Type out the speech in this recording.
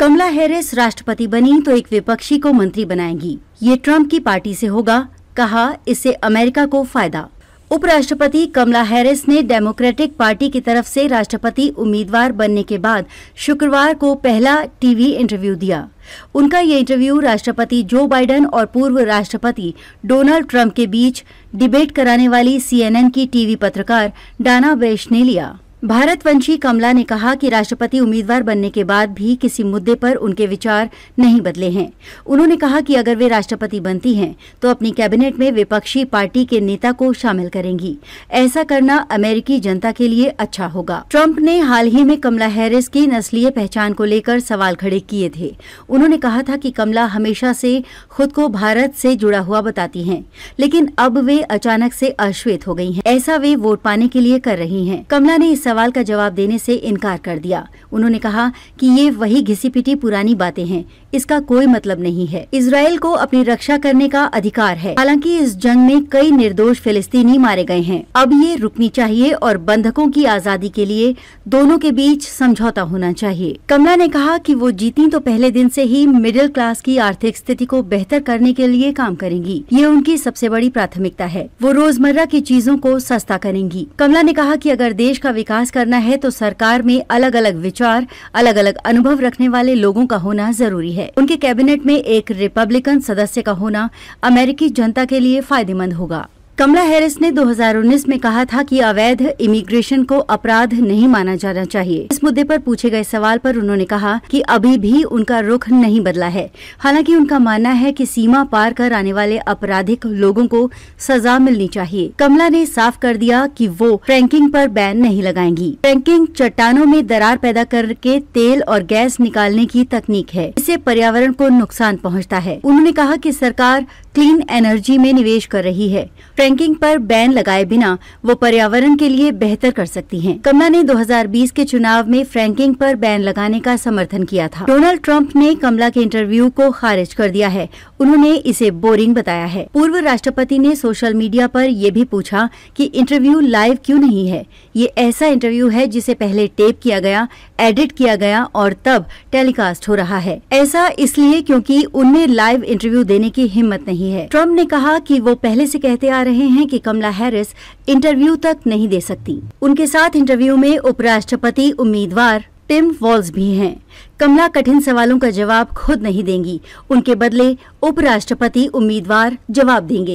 कमला Harris राष्ट्रपति बनी तो एक विपक्षी को मंत्री बनाएंगी। ये ट्रंप की पार्टी से होगा, कहा इससे अमेरिका को फायदा। उपराष्ट्रपति कमला हैरिस ने डेमोक्रेटिक पार्टी की तरफ से राष्ट्रपति उम्मीदवार बनने के बाद शुक्रवार को पहला टीवी इंटरव्यू दिया। उनका ये इंटरव्यू राष्ट्रपति जो बाइडेन और पूर्व राष्ट्रपति डोनाल्ड ट्रंप के बीच डिबेट कराने वाली CNN की टीवी पत्रकार डाना बेश ने लिया। भारतवंशी कमला ने कहा कि राष्ट्रपति उम्मीदवार बनने के बाद भी किसी मुद्दे पर उनके विचार नहीं बदले हैं। उन्होंने कहा कि अगर वे राष्ट्रपति बनती हैं तो अपनी कैबिनेट में विपक्षी पार्टी के नेता को शामिल करेंगी। ऐसा करना अमेरिकी जनता के लिए अच्छा होगा। ट्रंप ने हाल ही में कमला हैरिस की नस्लीय पहचान को लेकर सवाल खड़े किए थे। उन्होंने कहा था कि कमला हमेशा से खुद को भारत से जुड़ा हुआ बताती हैं, लेकिन अब वे अचानक से अश्वेत हो गई हैं। ऐसा वे वोट पाने के लिए कर रही हैं। कमला ने सवाल का जवाब देने से इनकार कर दिया। उन्होंने कहा कि ये वही घिसी-पिटी पुरानी बातें हैं, इसका कोई मतलब नहीं है। इजराइल को अपनी रक्षा करने का अधिकार है। हालांकि इस जंग में कई निर्दोष फिलिस्तीनी मारे गए हैं। अब ये रुकनी चाहिए और बंधकों की आजादी के लिए दोनों के बीच समझौता होना चाहिए। कमला ने कहा कि वो जीती तो पहले दिन से ही मिडिल क्लास की आर्थिक स्थिति को बेहतर करने के लिए काम करेंगी। ये उनकी सबसे बड़ी प्राथमिकता है। वो रोजमर्रा की चीजों को सस्ता करेंगी। कमला ने कहा कि अगर देश का विकास करना है तो सरकार में अलग अलग विचार, अलग अलग अनुभव रखने वाले लोगों का होना जरूरी है। उनके कैबिनेट में एक रिपब्लिकन सदस्य का होना अमेरिकी जनता के लिए फायदेमंद होगा। कमला हैरिस ने 2019 में कहा था कि अवैध इमिग्रेशन को अपराध नहीं माना जाना चाहिए। इस मुद्दे पर पूछे गए सवाल पर उन्होंने कहा कि अभी भी उनका रुख नहीं बदला है। हालांकि उनका मानना है कि सीमा पार कर आने वाले आपराधिक लोगों को सजा मिलनी चाहिए। कमला ने साफ कर दिया कि वो फ्रैंकिंग पर बैन नहीं लगाएंगी। फ्रैंकिंग चट्टानों में दरार पैदा करके तेल और गैस निकालने की तकनीक है। इससे पर्यावरण को नुकसान पहुँचता है। उन्होंने कहा कि सरकार क्लीन एनर्जी में निवेश कर रही है। फ्रैंकिंग पर बैन लगाए बिना वो पर्यावरण के लिए बेहतर कर सकती हैं। कमला ने 2020 के चुनाव में फ्रैंकिंग पर बैन लगाने का समर्थन किया था। डोनाल्ड ट्रंप ने कमला के इंटरव्यू को खारिज कर दिया है। उन्होंने इसे बोरिंग बताया है। पूर्व राष्ट्रपति ने सोशल मीडिया पर ये भी पूछा कि इंटरव्यू लाइव क्यों नहीं है। ये ऐसा इंटरव्यू है जिसे पहले टेप किया गया, एडिट किया गया और तब टेलीकास्ट हो रहा है। ऐसा इसलिए क्योंकि उनमें लाइव इंटरव्यू देने की हिम्मत नहीं है। ट्रंप ने कहा कि वो पहले से कहते आ रहे हैं कि कमला हैरिस इंटरव्यू तक नहीं दे सकती। उनके साथ इंटरव्यू में उपराष्ट्रपति उम्मीदवार टिम वॉल्स भी हैं। कमला कठिन सवालों का जवाब खुद नहीं देंगी। उनके बदले उपराष्ट्रपति उम्मीदवार जवाब देंगे।